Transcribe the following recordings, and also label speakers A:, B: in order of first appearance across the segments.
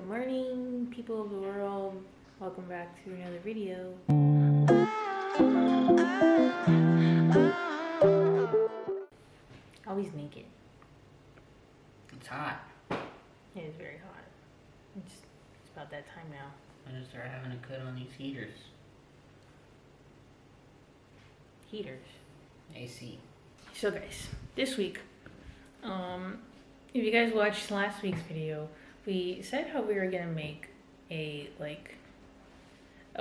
A: Good morning, people of the world. Welcome back to another video. Always naked.
B: It's hot.
A: It is very hot. It's about that time now.
B: I'm gonna start having to cut on these heaters.
A: Heaters.
B: AC.
A: So guys, this week, if you guys watched last week's video, we said how we were gonna make a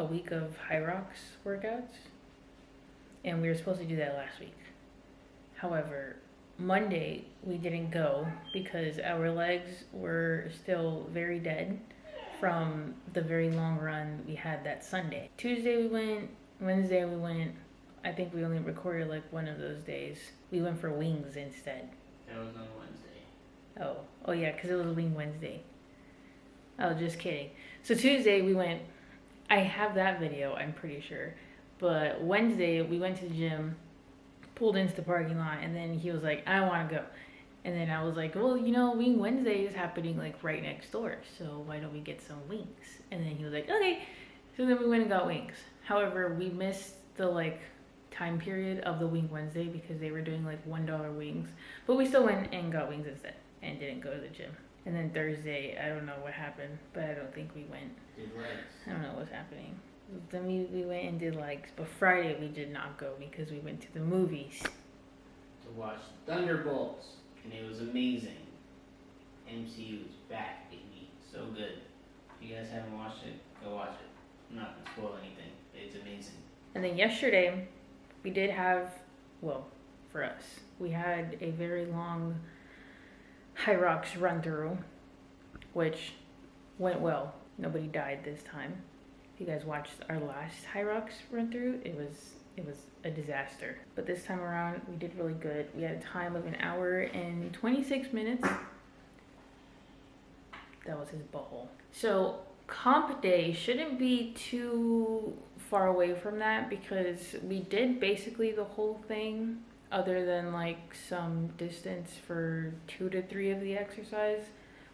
A: week of high rocks workouts, and we were supposed to do that last week. However, Monday we didn't go because our legs were still very dead from the very long run we had that Sunday. Tuesday we went, Wednesday we went. I think we only recorded like one of those days. We went for wings instead.
B: That was on Wednesday.
A: Oh yeah, because it was Wing Wednesday. Oh, just kidding. So Tuesday we went, I have that video, I'm pretty sure. But Wednesday we went to the gym, pulled into the parking lot, and then he was like, I want to go. And then I was like, well, you know, Wing Wednesday is happening like right next door, so why don't we get some wings? And then he was like, okay. So then we went and got wings. However, we missed the time period of the Wing Wednesday because they were doing like $1 wings. But we still went and got wings instead and didn't go to the gym. And then Thursday, I don't know what happened, but I don't think we went.
B: Did legs.
A: I don't know what's happening. Then we went and did legs, but Friday we did not go because we went to the movies.
B: To watch Thunderbolts, and it was amazing. MCU's back, baby. So good. If you guys haven't watched it, go watch it. I'm not gonna spoil anything. It's amazing.
A: And then yesterday, we did have, well, for us, we had a very long high rocks run through, which went well. Nobody died this time. If you guys watched our last high rocks run through, it was a disaster. But this time around, we did really good. We had a time of 1 hour and 26 minutes. That was his butthole. So comp day shouldn't be too far away from that because we did basically the whole thing other than like some distance for 2 to 3 of the exercise,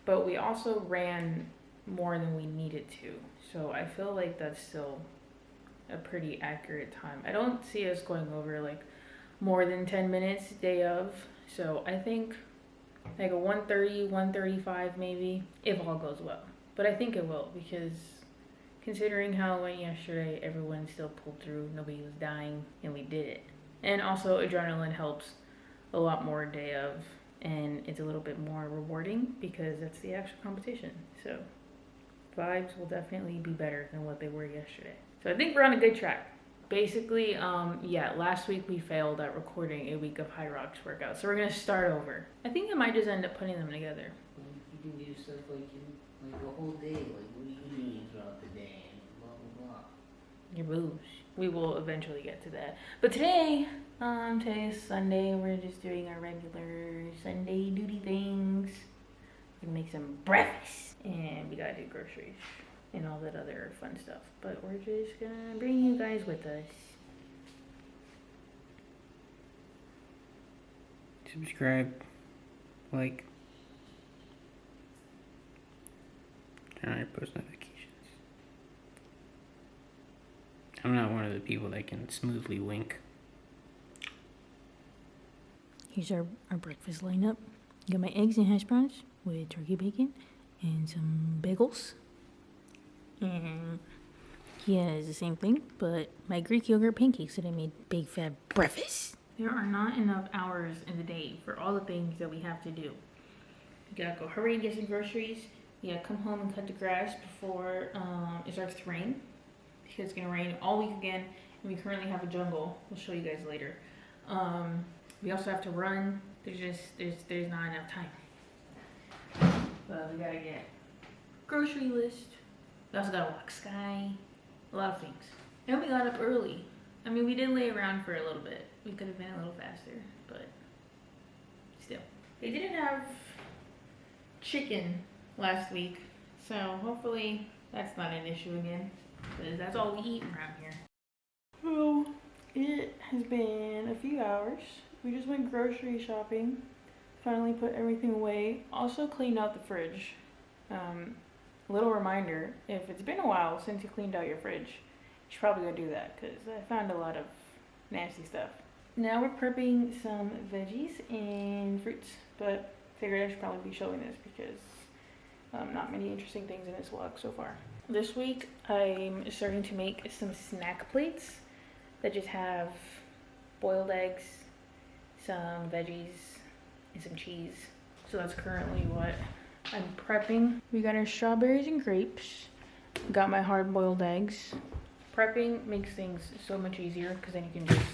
A: but we also ran more than we needed to. So I feel like that's still a pretty accurate time. I don't see us going over like more than 10 minutes day of. So I think like a 1:30, 1:35 maybe, if all goes well. But I think it will because considering how it went yesterday, everyone still pulled through, nobody was dying, and we did it. And also adrenaline helps a lot more day of, and it's a little bit more rewarding because that's the actual competition. So vibes will definitely be better than what they were yesterday. So I think we're on a good track. Basically, yeah, last week we failed at recording a week of high rocks workout. So we're gonna start over. I think I might just end up putting them together.
B: You can do stuff like a whole day, like what are you doing throughout the day, and blah blah blah.
A: Your boobs. We will eventually get to that. But today is Sunday. We're just doing our regular Sunday duty things. We can make some breakfast. And we gotta do groceries and all that other fun stuff. But we're just gonna bring you guys with us.
B: Subscribe, like, turn on your post notifications. I'm not one of the people that can smoothly wink.
A: Here's our breakfast lineup. Got my eggs and hash browns with turkey bacon and some bagels. And he has the same thing, but my Greek yogurt pancakes that I made. Big fat breakfast. There are not enough hours in the day for all the things that we have to do. You gotta go hurry and get some groceries. You gotta come home and cut the grass before it starts to rain. Because it's gonna rain all week again. And we currently have a jungle. We'll show you guys later. We also have to run. There's not enough time. But we gotta get grocery list. We also gotta walk Sky. A lot of things. And we got up early. I mean, we did lay around for a little bit. We could have been a little faster, but still. They didn't have chicken last week, so hopefully that's not an issue again, because that's all we eat around here. So it has been a few hours. We just went grocery shopping. Finally put everything away. Also cleaned out the fridge. A little reminder, if it's been a while since you cleaned out your fridge, you should probably go do that because I found a lot of nasty stuff. Now we're prepping some veggies and fruits, but figured I should probably be showing this because not many interesting things in this vlog so far. This week I'm starting to make some snack plates that just have boiled eggs, some veggies, and some cheese. So that's currently what I'm prepping. We got our strawberries and grapes. Got my hard-boiled eggs. Prepping makes things so much easier because then you can just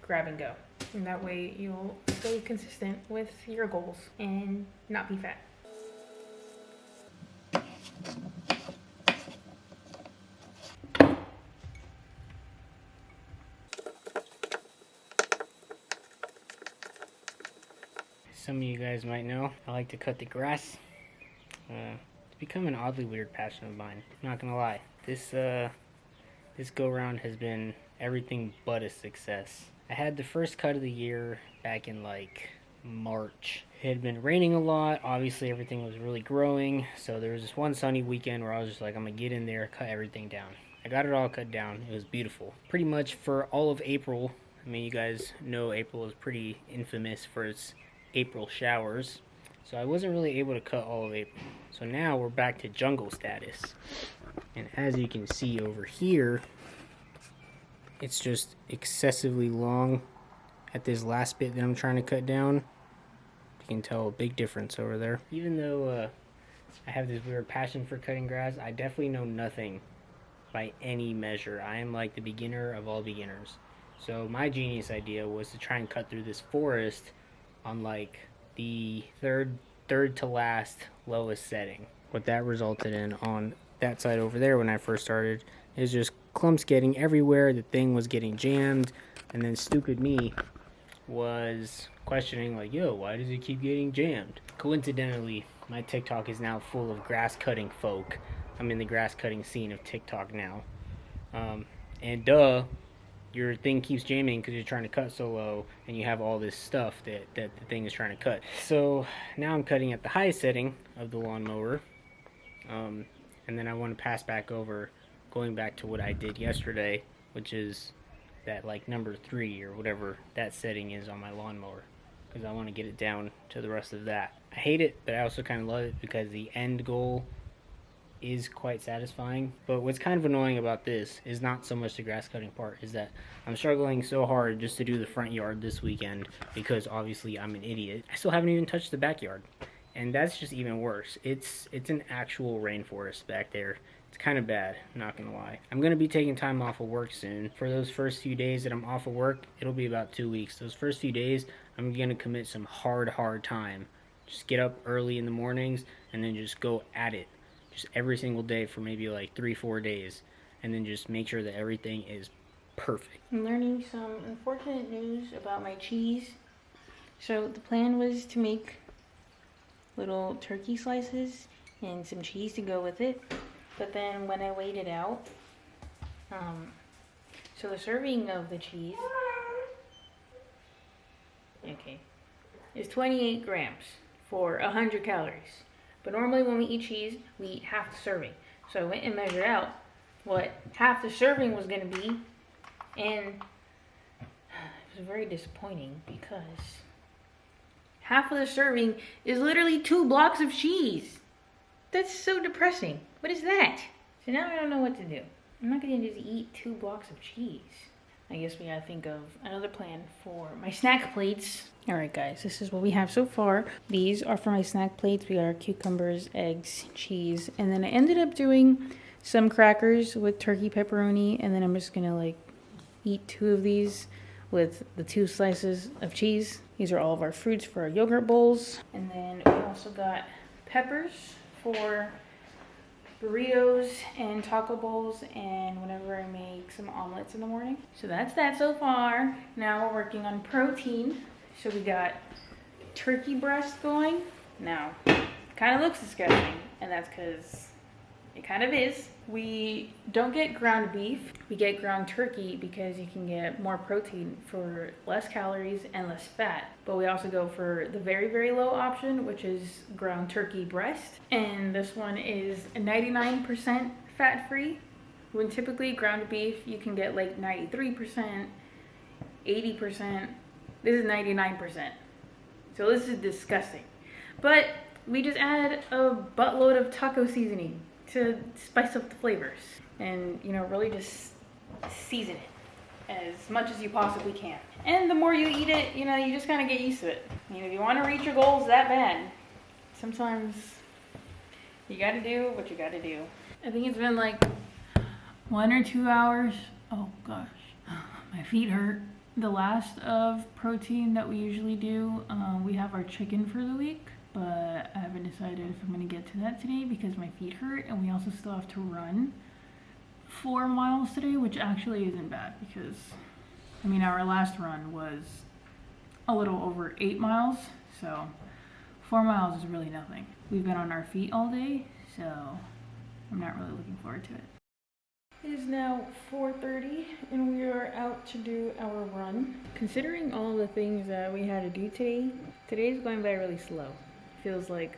A: grab and go. And that way you'll stay consistent with your goals and not be fat.
B: Some of you guys might know, I like to cut the grass. It's become an oddly weird passion of mine. I'm not gonna lie. This go round has been everything but a success. I had the first cut of the year back in like March. It had been raining a lot. Obviously everything was really growing. So there was this one sunny weekend where I was just like, I'm gonna get in there, cut everything down. I got it all cut down. It was beautiful. Pretty much for all of April. I mean, you guys know April is pretty infamous for its April showers. So I wasn't really able to cut all of April. So now we're back to jungle status. And as you can see over here, it's just excessively long at this last bit that I'm trying to cut down. You can tell a big difference over there. Even though I have this weird passion for cutting grass, I definitely know nothing by any measure. I am like the beginner of all beginners. So my genius idea was to try and cut through this forest on like the third to last lowest setting. What that resulted in on that side over there when I first started is just clumps getting everywhere. The thing was getting jammed, and then stupid me was questioning like, yo, why does it keep getting jammed? Coincidentally, my TikTok is now full of grass cutting folk. I'm in the grass cutting scene of TikTok now. And duh, your thing keeps jamming because you're trying to cut so low and you have all this stuff that the thing is trying to cut. So now I'm cutting at the highest setting of the lawnmower. And then I want to pass back over, going back to what I did yesterday, which is that like number 3 or whatever that setting is on my lawnmower, because I want to get it down to the rest of that. I hate it, but I also kind of love it because the end goal is quite satisfying. But what's kind of annoying about this is not so much the grass cutting part, is that I'm struggling so hard just to do the front yard this weekend because obviously I'm an idiot. I still haven't even touched the backyard, and that's just even worse. It's an actual rainforest back there. It's kind of bad, not gonna lie. I'm gonna be taking time off of work soon. For those first few days that I'm off of work, it'll be about 2 weeks. Those first few days, I'm gonna commit some hard time. Just get up early in the mornings and then just go at it. Just every single day for maybe like 3-4 days, and then just make sure that everything is perfect.
A: I'm learning some unfortunate news about my cheese. So the plan was to make little turkey slices and some cheese to go with it, but then when I weighed it out, so the serving of the cheese, is 28 grams for 100 calories. But normally when we eat cheese, we eat half the serving. So I went and measured out what half the serving was going to be, and it was very disappointing because half of the serving is literally 2 blocks of cheese. That's so depressing. What is that? So now I don't know what to do. I'm not going to just eat 2 blocks of cheese. I guess we gotta think of another plan for my snack plates. Alright guys, this is what we have so far. These are for my snack plates. We got our cucumbers, eggs, cheese, and then I ended up doing some crackers with turkey pepperoni, and then I'm just gonna like eat 2 of these with the 2 slices of cheese. These are all of our fruits for our yogurt bowls. And then we also got peppers for burritos and taco bowls, and whenever I make some omelets in the morning. So that's that so far. Now we're working on protein. So we got turkey breast going. Now, kind of looks disgusting, and that's because It kind of is. We don't get ground beef, we get ground turkey because you can get more protein for less calories and less fat. But we also go for the very, very low option, which is ground turkey breast. And this one is 99% fat free. When typically ground beef, you can get like 93%, 80%. This is 99%. So this is disgusting. But we just add a buttload of taco seasoning to spice up the flavors, and you know, really just season it as much as you possibly can. And the more you eat it, you know, you just kind of get used to it. You know, if you want to reach your goals that bad, sometimes you got to do what you got to do. I think it's been like 1 or 2 hours. Oh gosh, my feet hurt. The last of protein that we usually do, we have our chicken for the week. But I haven't decided if I'm going to get to that today because my feet hurt, and we also still have to run 4 miles today, which actually isn't bad because, I mean, our last run was a little over 8 miles, so 4 miles is really nothing. We've been on our feet all day, so I'm not really looking forward to it. It is now 4:30 and we are out to do our run. Considering all the things that we had to do today, today's going by really slow. Feels like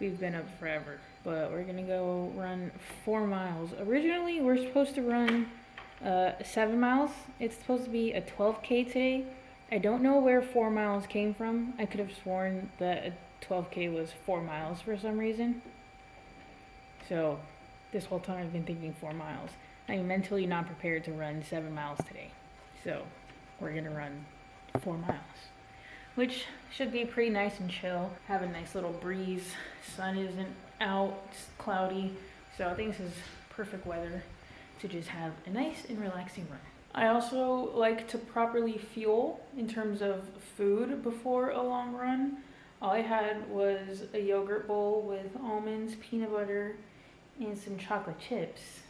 A: we've been up forever, but we're gonna go run 4 miles. Originally we're supposed to run 7 miles. It's supposed to be a 12K today. I don't know where 4 miles came from. I could have sworn that a 12K was 4 miles for some reason. So this whole time I've been thinking 4 miles. I'm mentally not prepared to run 7 miles today. So we're gonna run 4 miles. Which should be pretty nice and chill. Have a nice little breeze. Sun isn't out, it's cloudy. So I think this is perfect weather to just have a nice and relaxing run. I also like to properly fuel in terms of food before a long run. All I had was a yogurt bowl with almonds, peanut butter, and some chocolate chips.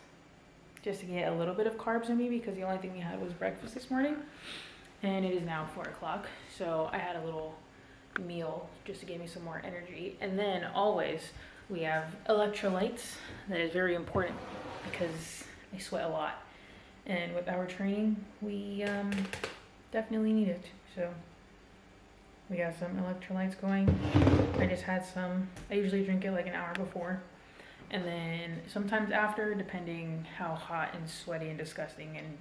A: Just to get a little bit of carbs in me because the only thing we had was breakfast this morning. And it is now 4 o'clock, so I had a little meal just to give me some more energy. And then always we have electrolytes. That is very important because I sweat a lot. And with our training, we definitely need it. So we got some electrolytes going. I just had some. I usually drink it like an hour before. And then sometimes after, depending how hot and sweaty and disgusting and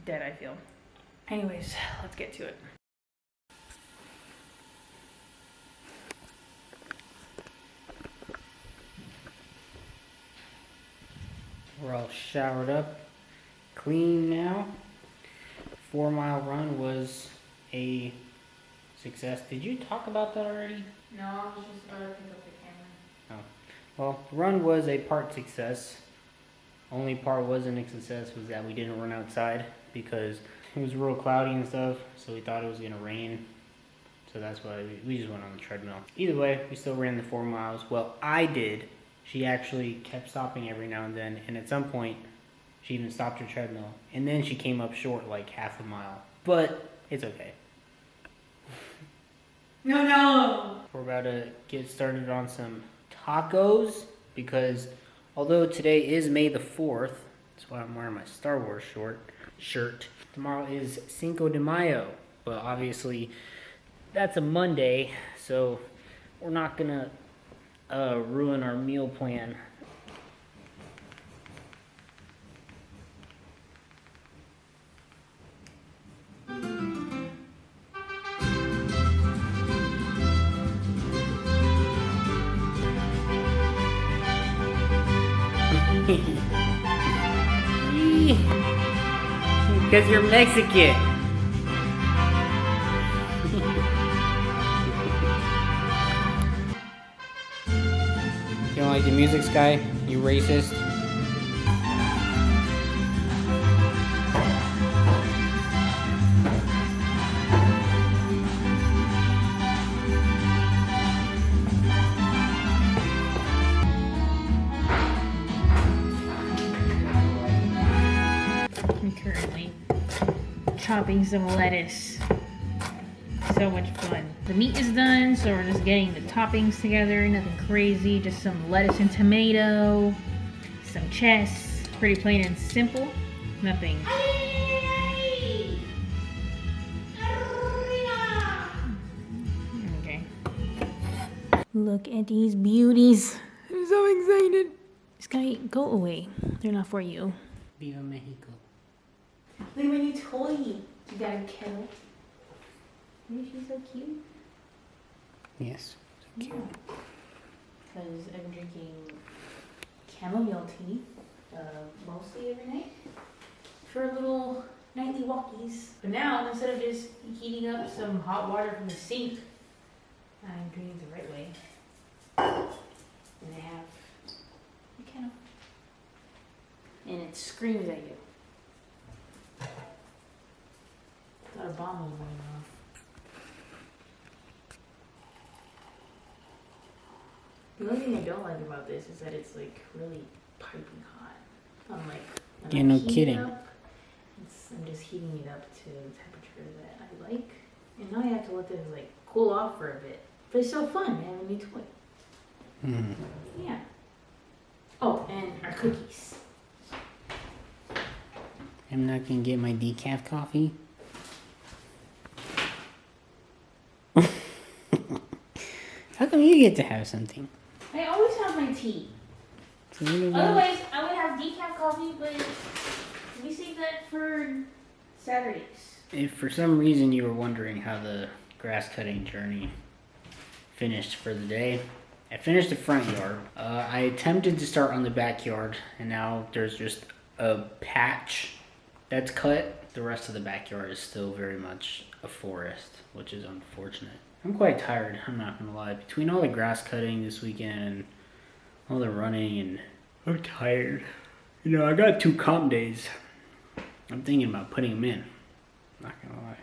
A: dead I feel. Anyways, let's get to it.
B: We're all showered up, clean now. 4 mile run was a success. Did you talk about that already?
A: No, I was just picking up the camera.
B: Oh. Well, the run was a part success. Only part wasn't a success was that we didn't run outside because it was real cloudy and stuff, so we thought it was gonna rain. So that's why we just went on the treadmill. Either way, we still ran the 4 miles. Well, I did. She actually kept stopping every now and then, and at some point, she even stopped her treadmill. And then she came up short, like half a mile. But it's okay.
A: No!
B: We're about to get started on some tacos because although today is May the 4th, that's why I'm wearing my Star Wars shirt. Tomorrow is Cinco de Mayo, but obviously that's a Monday, so we're not gonna ruin our meal plan. Because you're Mexican. You don't like the music, Sky? You racist?
A: I'm currently chopping some lettuce. So much fun. The meat is done, so we're just getting the toppings together. Nothing crazy, just some lettuce and tomato. some chess. Pretty plain and simple. Nothing. Okay. Look at these beauties. I'm so excited. Sky, go away. They're not for you.
B: Viva Mexico.
A: Look at my new toy. You got a kettle. Isn't she so cute?
B: Yes, so cute.
A: Because I'm drinking chamomile tea mostly every night for little nightly walkies. But now, instead of just heating up some hot water from the sink, I'm doing it the right way. And I have a kettle. And it screams at you. Thought a bomb was going off. The only thing I don't like about this is that it's like really piping hot. I'm like, when
B: Yeah,
A: I
B: no
A: heat
B: kidding.
A: It up, I'm just heating it up to the temperature that I like. And now I have to let this like cool off for a bit. But it's so fun. I have a new toy.
B: Mm.
A: Yeah. Oh, and our cookies.
B: I'm not gonna get my decaf coffee. How come you get to have something?
A: I always have my tea.
B: So what about-
A: Otherwise, I would have decaf coffee, but we save that for Saturdays.
B: If for some reason you were wondering how the grass cutting journey finished for the day, I finished the front yard. I attempted to start on the backyard, and now there's just a patch that's cut. The rest of the backyard is still very much a forest, which is unfortunate. I'm quite tired, I'm not gonna lie. Between all the grass cutting this weekend and all the running, and I'm tired. You know, I got 2 comp days. I'm thinking about putting them in. Not gonna lie,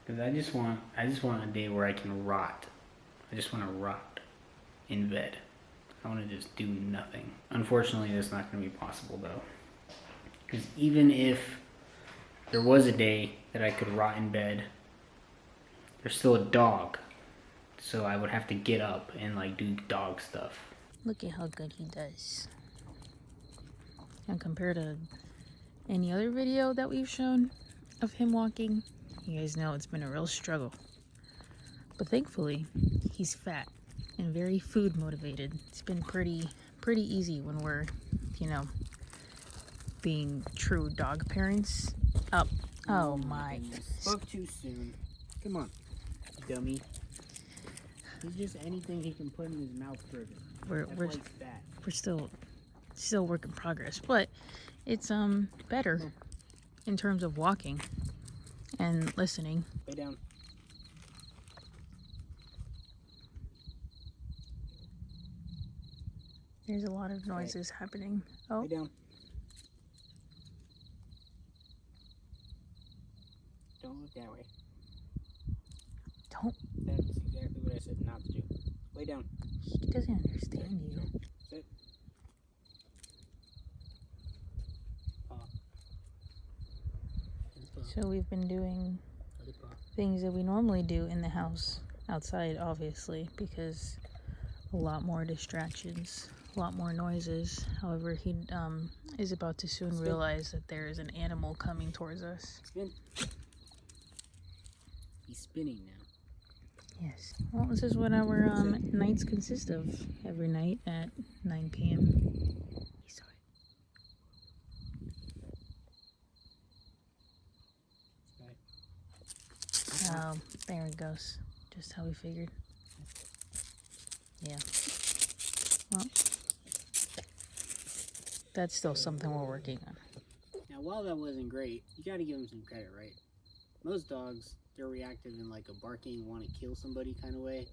B: because I just want a day where I can rot. I just want to rot in bed. I want to just do nothing. Unfortunately, that's not going to be possible though, because even if there was a day that I could rot in bed, there's still a dog, so I would have to get up and like do dog stuff.
A: Look at how good he does. And compared to any other video that we've shown of him walking, you guys know it's been a real struggle. But thankfully, he's fat and very food motivated. It's been pretty easy when we're, you know, being true dog parents. Oh my.
B: Spoke too soon. Come on, dummy. He's just anything he can put in his mouth driven.
A: We're still work in progress, but it's better in terms of walking and listening.
B: Lay down.
A: There's a lot of noises happening. Oh,
B: Lay down. Don't look that way.
A: don't.
B: That's exactly what I said not to do. Lay down.
A: He doesn't understand you.
B: Sit. Paw.
A: So we've been doing things that we normally do in the house, outside obviously, because a lot more distractions, a lot more noises. However, he is about to soon realize that there is an animal coming towards us.
B: Spin. He's spinning now.
A: Yes. Well, this is what our nights consist of every night at 9 p.m. He saw it. Oh, there it goes. Just how we figured. Yeah. Well, that's still something we're working on.
B: Now, while that wasn't great, you gotta give him some credit, right? Most dogs, they're reactive in like a barking, want to kill somebody kind of way.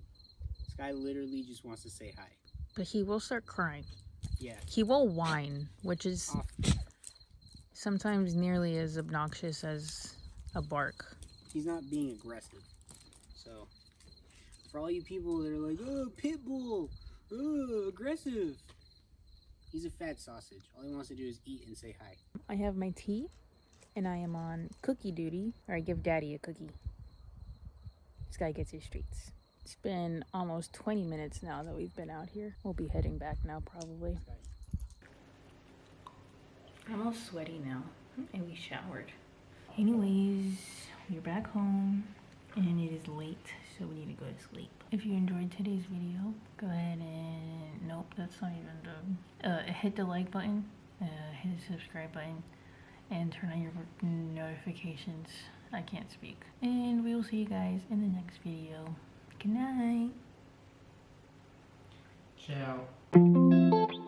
B: This guy literally just wants to say hi.
A: But he will start crying.
B: Yeah.
A: He will whine, which is
B: Often.
A: sometimes nearly as obnoxious as a bark.
B: He's not being aggressive. So, for all you people that are like, oh, pit bull, oh, aggressive. He's a fat sausage. All he wants to do is eat and say hi.
A: I have my tea, and I am on cookie duty, or I give Daddy a cookie. This guy gets his treats. It's been almost 20 minutes now that we've been out here. We'll be heading back now, probably. I'm all sweaty now, and we showered. Anyways, we're back home, and it is late, so we need to go to sleep. If you enjoyed today's video, go ahead and nope, that's not even done. Hit the like button, hit the subscribe button, and turn on your notifications. I can't speak. And we will see you guys in the next video. Good night.
B: Ciao.